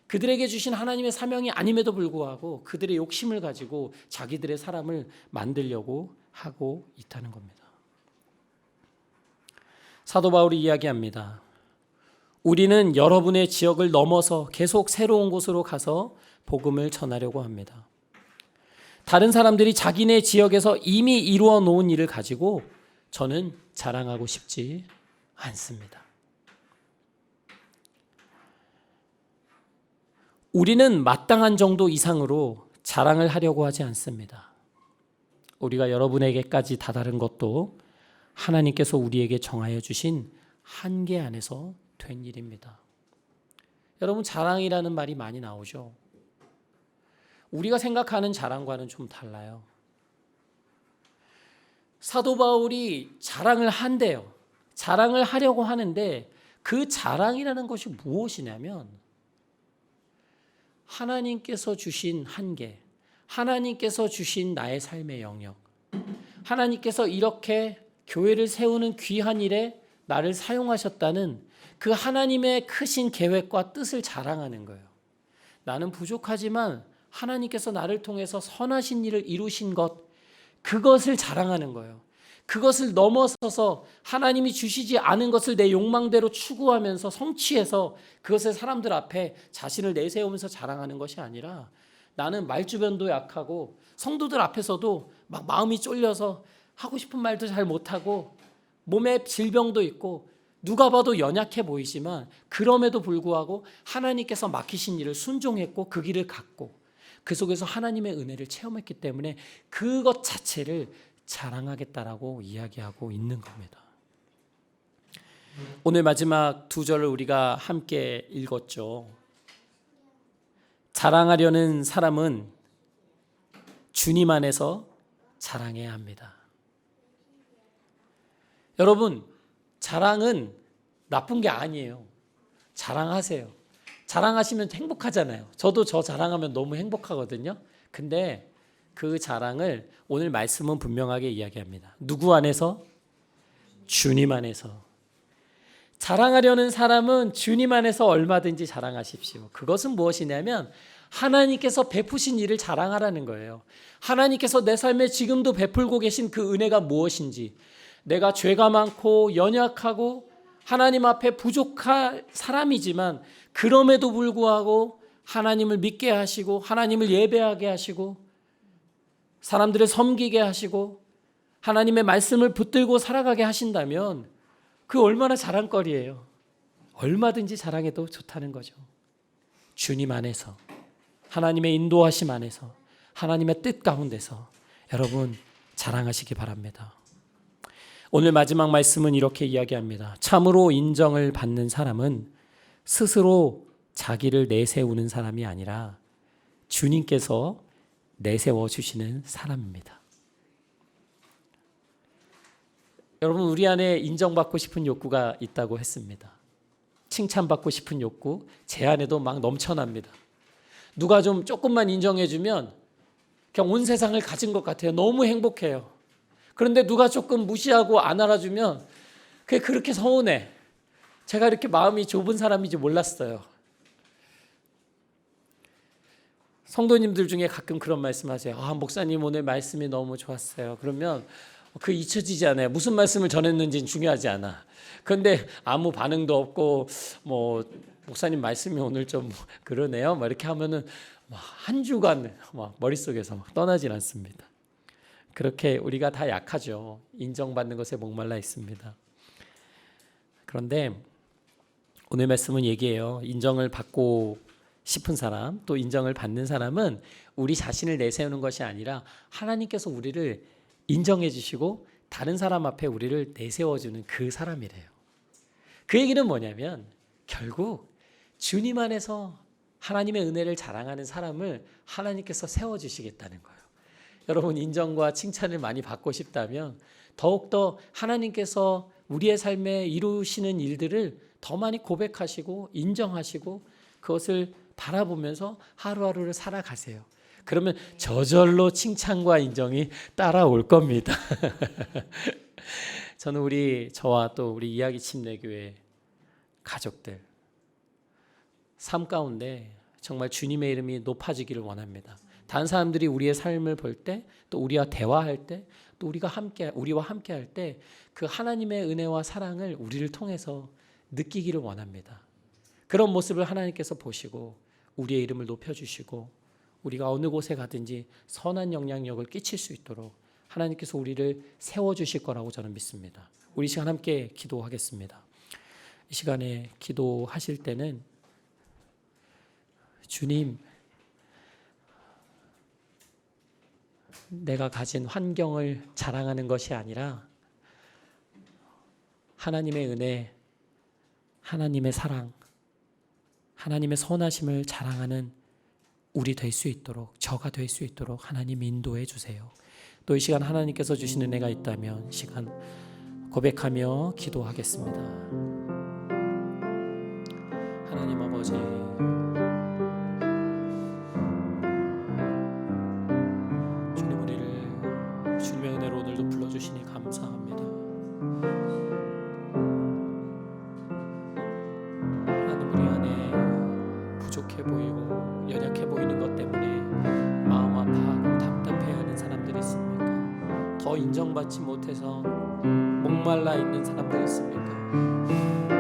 그들에게 주신 하나님의 사명이 아님에도 불구하고 그들의 욕심을 가지고 자기들의 사람을 만들려고 하고 있다는 겁니다. 사도 바울이 이야기합니다. 우리는 여러분의 지역을 넘어서 계속 새로운 곳으로 가서 복음을 전하려고 합니다. 다른 사람들이 자기네 지역에서 이미 이루어 놓은 일을 가지고 저는 자랑하고 싶지 않습니다. 우리는 마땅한 정도 이상으로 자랑을 하려고 하지 않습니다. 우리가 여러분에게까지 다다른 것도 하나님께서 우리에게 정하여 주신 한계 안에서 된 일입니다. 여러분, 자랑이라는 말이 많이 나오죠. 우리가 생각하는 자랑과는 좀 달라요. 사도 바울이 자랑을 한대요. 자랑을 하려고 하는데 그 자랑이라는 것이 무엇이냐면 하나님께서 주신 한계, 하나님께서 주신 나의 삶의 영역, 하나님께서 이렇게 교회를 세우는 귀한 일에 나를 사용하셨다는 그 하나님의 크신 계획과 뜻을 자랑하는 거예요. 나는 부족하지만 하나님께서 나를 통해서 선하신 일을 이루신 것, 그것을 자랑하는 거예요. 그것을 넘어서서 하나님이 주시지 않은 것을 내 욕망대로 추구하면서 성취해서 그것을 사람들 앞에 자신을 내세우면서 자랑하는 것이 아니라, 나는 말주변도 약하고 성도들 앞에서도 막 마음이 쫄려서 하고 싶은 말도 잘 못하고 몸에 질병도 있고 누가 봐도 연약해 보이지만 그럼에도 불구하고 하나님께서 맡기신 일을 순종했고 그 길을 갔고 그 속에서 하나님의 은혜를 체험했기 때문에 그것 자체를 자랑하겠다라고 이야기하고 있는 겁니다. 오늘 마지막 두 절을 우리가 함께 읽었죠. 자랑하려는 사람은 주님 안에서 자랑해야 합니다. 여러분, 자랑은 나쁜 게 아니에요. 자랑하세요. 자랑하시면 행복하잖아요. 저도 저 자랑하면 너무 행복하거든요. 근데 그 자랑을 오늘 말씀은 분명하게 이야기합니다. 누구 안에서? 주님 안에서. 자랑하려는 사람은 주님 안에서 얼마든지 자랑하십시오. 그것은 무엇이냐면 하나님께서 베푸신 일을 자랑하라는 거예요. 하나님께서 내 삶에 지금도 베풀고 계신 그 은혜가 무엇인지, 내가 죄가 많고 연약하고 하나님 앞에 부족한 사람이지만 그럼에도 불구하고 하나님을 믿게 하시고 하나님을 예배하게 하시고 사람들을 섬기게 하시고 하나님의 말씀을 붙들고 살아가게 하신다면 그 얼마나 자랑거리예요. 얼마든지 자랑해도 좋다는 거죠. 주님 안에서, 하나님의 인도하심 안에서, 하나님의 뜻 가운데서 여러분 자랑하시기 바랍니다. 오늘 마지막 말씀은 이렇게 이야기합니다. 참으로 인정을 받는 사람은 스스로 자기를 내세우는 사람이 아니라 주님께서 내세워 주시는 사람입니다. 여러분, 우리 안에 인정받고 싶은 욕구가 있다고 했습니다. 칭찬받고 싶은 욕구, 제 안에도 막 넘쳐납니다. 누가 좀 조금만 인정해주면 그냥 온 세상을 가진 것 같아요. 너무 행복해요. 그런데 누가 조금 무시하고 안 알아주면 그게 그렇게 서운해. 제가 이렇게 마음이 좁은 사람인지 몰랐어요. 성도님들 중에 가끔 그런 말씀하세요. 목사님 오늘 말씀이 너무 좋았어요. 그러면 그 잊혀지지 않아요. 무슨 말씀을 전했는지는 중요하지 않아. 그런데 아무 반응도 없고 목사님 말씀이 오늘 좀 그러네요. 이렇게 하면은 한 주간 머릿속에서 떠나질 않습니다. 그렇게 우리가 다 약하죠. 인정받는 것에 목말라 있습니다. 그런데 오늘 말씀은 얘기해요. 인정을 받고 싶은 사람, 또 인정을 받는 사람은 우리 자신을 내세우는 것이 아니라 하나님께서 우리를 인정해 주시고 다른 사람 앞에 우리를 내세워주는 그 사람이래요. 그 얘기는 뭐냐면 결국 주님 안에서 하나님의 은혜를 자랑하는 사람을 하나님께서 세워주시겠다는 거예요. 여러분, 인정과 칭찬을 많이 받고 싶다면 더욱더 하나님께서 우리의 삶에 이루시는 일들을 더 많이 고백하시고 인정하시고 그것을 바라보면서 하루하루를 살아가세요. 그러면 저절로 칭찬과 인정이 따라올 겁니다. 저는 저와 또 우리 이야기 침례교회 가족들 삶 가운데 정말 주님의 이름이 높아지기를 원합니다. 다른 사람들이 우리의 삶을 볼 때, 또 우리와 대화할 때, 또 우리와 함께 할 때 그 하나님의 은혜와 사랑을 우리를 통해서 느끼기를 원합니다. 그런 모습을 하나님께서 보시고 우리의 이름을 높여주시고 우리가 어느 곳에 가든지 선한 영향력을 끼칠 수 있도록 하나님께서 우리를 세워주실 거라고 저는 믿습니다. 우리 시간 함께 기도하겠습니다. 이 시간에 기도하실 때는 주님, 내가 가진 환경을 자랑하는 것이 아니라 하나님의 은혜, 하나님의 사랑, 하나님의 선하심을 자랑하는 우리 될 수 있도록, 저가 될 수 있도록 하나님 인도해 주세요. 또 이 시간 하나님께서 주신 은혜가 있다면 시간 고백하며 기도하겠습니다. 하나님 아버지, 주님 우리를 주님의 은혜로 오늘도 불러주시니 감사합니다. 하나님, 우리 안에 부족해 보이고 연약해 보이는 것 때문에 마음 아파하고 답답해하는 사람들이 있습니까? 더 인정받지 못해서 목말라 있는 사람들이 있습니까?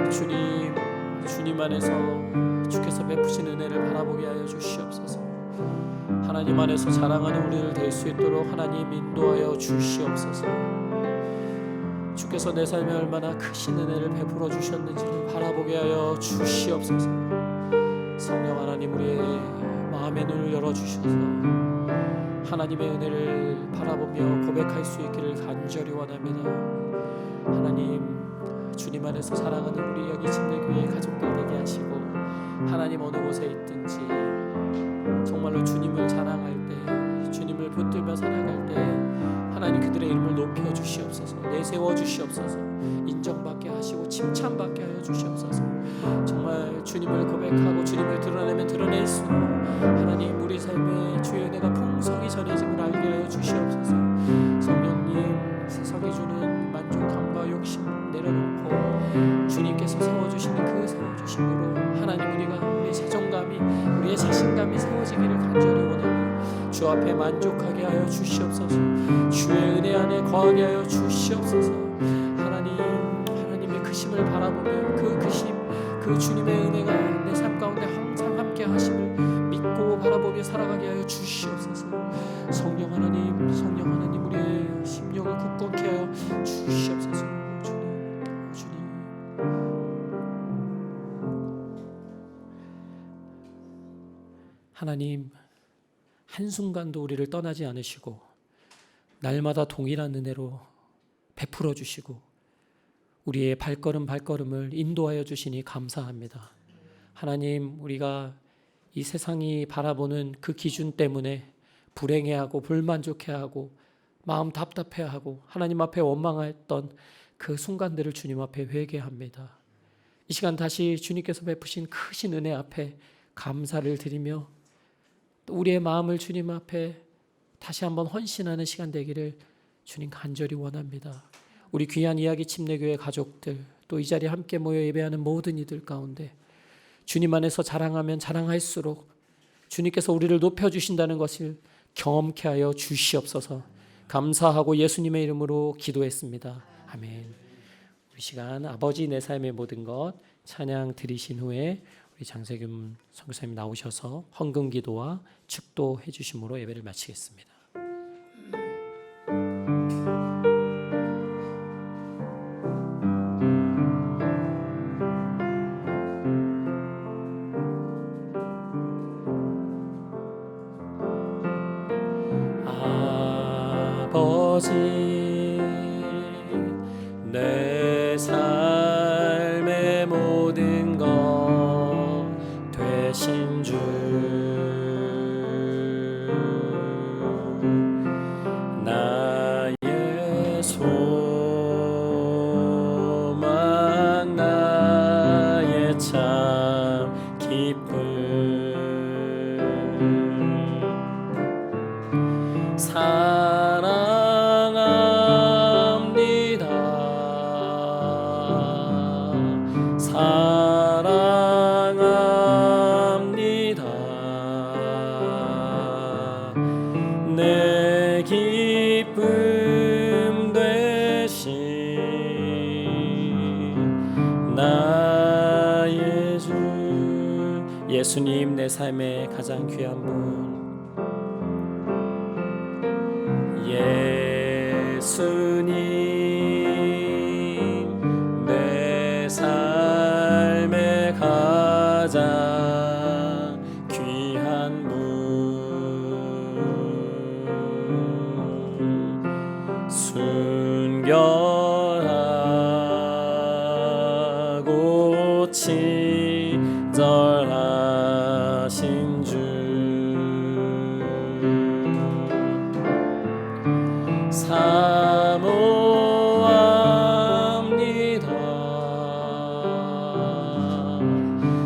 주님 안에서 주께서 베푸신 은혜를 바라보게 하여 주시옵소서. 하나님 안에서 자랑하는 우리를 될 수 있도록 하나님 인도하여 주시옵소서. 주께서 내 삶에 얼마나 크신 은혜를 베풀어 주셨는지를 바라보게 하여 주시옵소서. 성령 하나님, 우리의 마음의 눈을 열어주셔서 하나님의 은혜를 바라보며 고백할 수 있기를 간절히 원합니다. 하나님, 주님 안에서 사랑하는 우리 여기 침례교회 가족들 되게 하시고 하나님 어느 곳에 있든지 정말로 주님을 자랑할 때, 주님을 붙들며 살아갈 때 하나님 그들의 이름을 높여 주시옵소서. 내세워 주시옵소서. 인정받게 하시고 칭찬받게 하여 주시옵소서. 주님을 고백하고 주님을 드러내면 드러낼수록 하나님 우리 삶에 주의 은혜가 풍성히 전해짐을 알게 하여 주시옵소서. 성령님, 세상이 주는 만족함과 욕심 내려놓고 주님께서 세워주시는 그 세워주심으로 하나님 우리의 자존감이, 우리의 자신감이 세워지기를 간절히 원하며 주 앞에 만족하게 하여 주시옵소서. 주의 은혜 안에 거하게 하여 주시옵소서. 하나님의 크심을 바라보며 그 크심, 그 주님의 은혜가 내 삶 가운데 항상 함께 하심을 믿고 바라보며 살아가게 하여 주시옵소서. 성령 하나님 우리의 심령을 굳건케 하여 주시옵소서. 주님 하나님, 한순간도 우리를 떠나지 않으시고 날마다 동일한 은혜로 베풀어 주시고 우리의 발걸음을 인도하여 주시니 감사합니다. 하나님, 우리가 이 세상이 바라보는 그 기준 때문에 불행해하고 불만족해하고 마음 답답해하고 하나님 앞에 원망했던 그 순간들을 주님 앞에 회개합니다. 이 시간 다시 주님께서 베푸신 크신 은혜 앞에 감사를 드리며 또 우리의 마음을 주님 앞에 다시 한번 헌신하는 시간 되기를 주님 간절히 원합니다. 우리 귀한 이야기 침례교회 가족들, 또 이 자리에 함께 모여 예배하는 모든 이들 가운데 주님 안에서 자랑하면 자랑할수록 주님께서 우리를 높여주신다는 것을 경험케 하여 주시옵소서. 감사하고 예수님의 이름으로 기도했습니다. 아멘. 우리 시간 아버지 내 삶의 모든 것 찬양 드리신 후에 우리 장세균 선교사님 나오셔서 헌금 기도와 축도해 주심으로 예배를 마치겠습니다. 아버지 내 삶의 모든 것 되신 주 나의 소망 나의 참 기쁨 사랑합니다. 내 기쁨 되신 나의 주 예수님, 내 삶의 가장 귀한 분 예수님, 내 삶의 가장 귀한 분 순결하고 친절하신 주 사모합니다.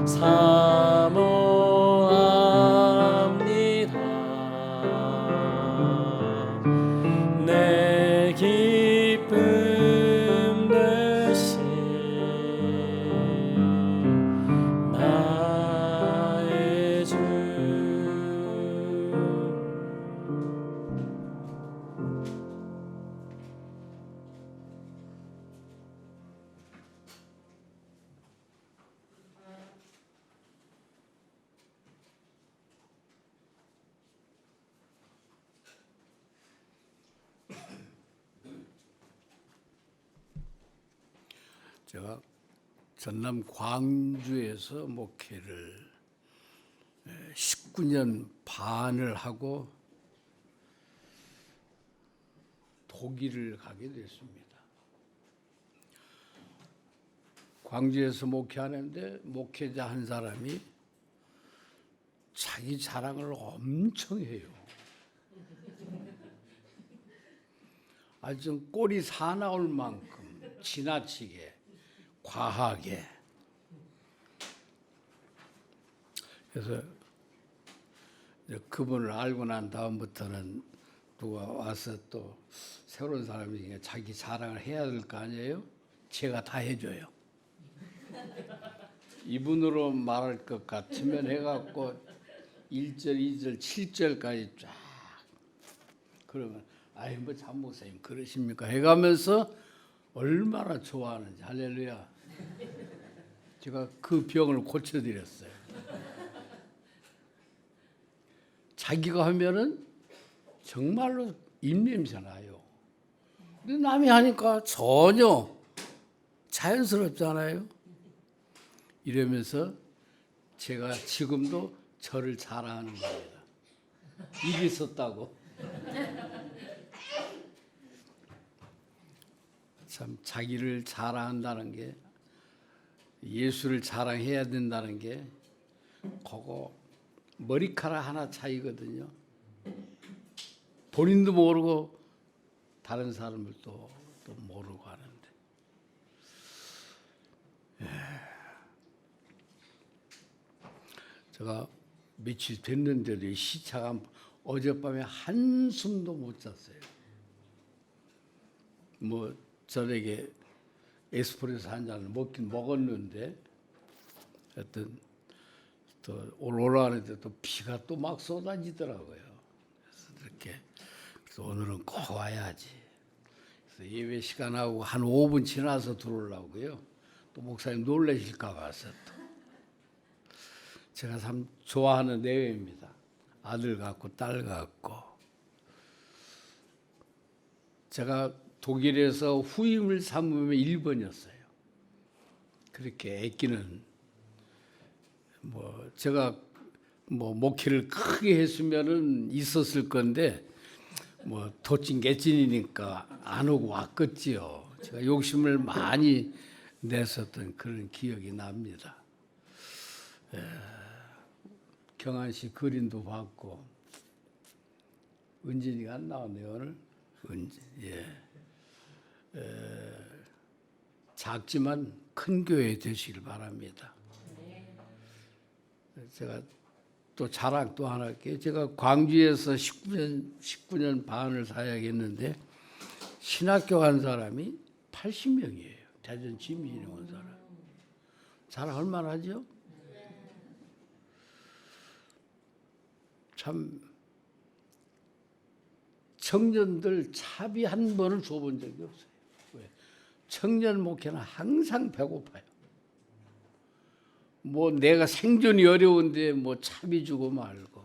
사모합니다. 내 기쁨 되신 나의 주 제가 전남 광주에서 목회를 19년 반을 하고 독일을 가게 됐습니다. 광주에서 목회하는데 목회자 한 사람이 자기 자랑을 엄청 해요. 아주 꼴이 사나울 만큼 지나치게 과하게. 그래서 이제 그분을 알고 난 다음부터는 누가 와서 또 새로운 사람이 자기 자랑을 해야 될 거 아니에요? 제가 다 해줘요. 이분으로 말할 것 같으면 해갖고 1절, 2절, 7절까지 쫙 그러면 아이 뭐 장목사님 그러십니까? 해가면서 얼마나 좋아하는지 할렐루야. 제가 그 병을 고쳐드렸어요. 자기가 하면은 정말로 입냄새 나요. 근데 남이 하니까 전혀 자연스럽잖아요. 이러면서 제가 지금도 저를 자랑하는 겁니다. 입이 있었다고. 참 자기를 자랑한다는 게 예수를 자랑해야 된다는 게 그거 머리카락 하나 차이거든요. 본인도 모르고 다른 사람을 또 모르고 하는데. 제가 며칠 됐는데도 이 시차가 어젯밤에 한숨도 못 잤어요. 뭐 저녁에 에스프레소 한 잔을 먹긴 먹었는데 하여튼 또 올라가는데 또 비가 또 막 쏟아지더라고요. 그래서 이렇게 그래서 오늘은 꼭 와야지. 그래서 예배 시간하고 한 5분 지나서 들어오려고요. 또 목사님 놀라실까 봐서 또. 제가 참 좋아하는 내외입니다. 아들 같고 딸 같고. 제가 독일에서 후임을 삼으면 1번이었어요. 그렇게 애끼는 뭐 제가 뭐 목회를 크게 했으면은 있었을 건데 뭐 도찐 개찐이니까 안 오고 왔겠지요. 제가 욕심을 많이 냈었던 그런 기억이 납니다. 경한 씨 그림도 봤고 은진이가 안 나왔네요 오늘. 은진 작지만 큰 교회 되시길 바랍니다. 제가 또 자랑 또 하나 할게요. 제가 광주에서 19년 반을 사역했는데 신학교 간 사람이 80명이에요. 대전 지민이 온 사람. 자랑할 만하죠? 참 청년들 차비 한 번을 줘본 적이 없어요. 왜? 청년 목회는 항상 배고파요. 뭐 내가 생존이 어려운데 뭐 차비 주고 말고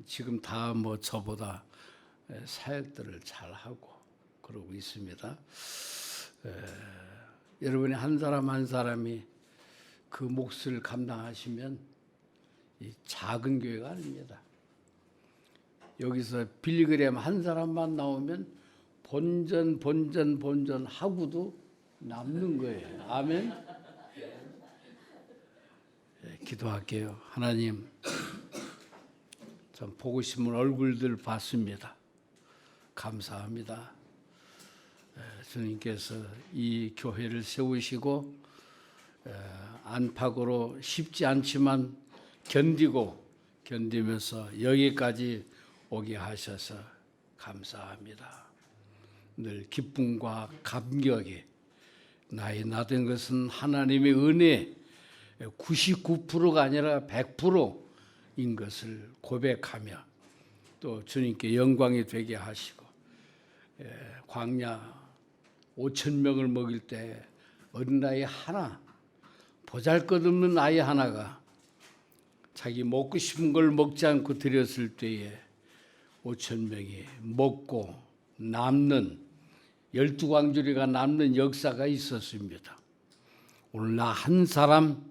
지금 다 뭐 저보다 사역들을 잘 하고 그러고 있습니다. 여러분이 한 사람 한 사람이 그 몫을 감당하시면 이 작은 교회가 아닙니다. 여기서 빌리그램 한 사람만 나오면 본전 하고도 남는 거예요. 아멘. 기도할게요. 하나님, 참 보고 싶은 얼굴들 봤습니다. 감사합니다. 주님께서 이 교회를 세우시고 안팎으로 쉽지 않지만 견디면서 여기까지 오게 하셔서 감사합니다. 늘 기쁨과 감격에 나의 나된 것은 하나님의 은혜 99%가 아니라 100%인 것을 고백하며 또 주님께 영광이 되게 하시고 광야 5,000명을 먹일 때 어린아이 하나 보잘것없는 아이 하나가 자기 먹고 싶은 걸 먹지 않고 드렸을 때에 5,000명이 먹고 남는 12광주리가 남는 역사가 있었습니다. 오늘 나 한 사람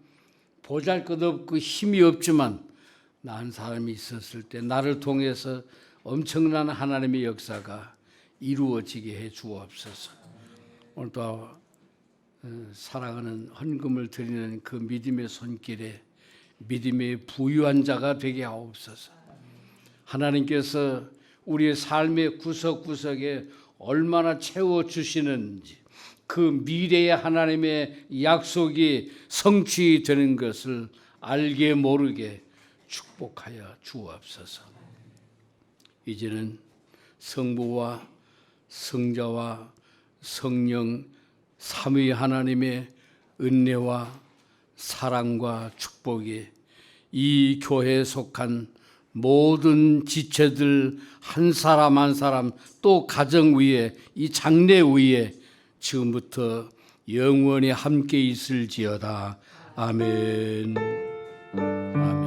보잘것없고 힘이 없지만 나 한 사람이 있었을 때 나를 통해서 엄청난 하나님의 역사가 이루어지게 해 주옵소서. 오늘도 사랑하는 헌금을 드리는 그 믿음의 손길에 믿음의 부유한 자가 되게 하옵소서. 하나님께서 우리의 삶의 구석구석에 얼마나 채워주시는지 그 미래의 하나님의 약속이 성취되는 것을 알게 모르게 축복하여 주옵소서. 이제는 성부와 성자와 성령 삼위 하나님의 은혜와 사랑과 축복이 이 교회에 속한 모든 지체들 한 사람 한 사람 또 가정 위에 이 장례 위에 지금부터 영원히 함께 있을지어다. 아멘. 아멘.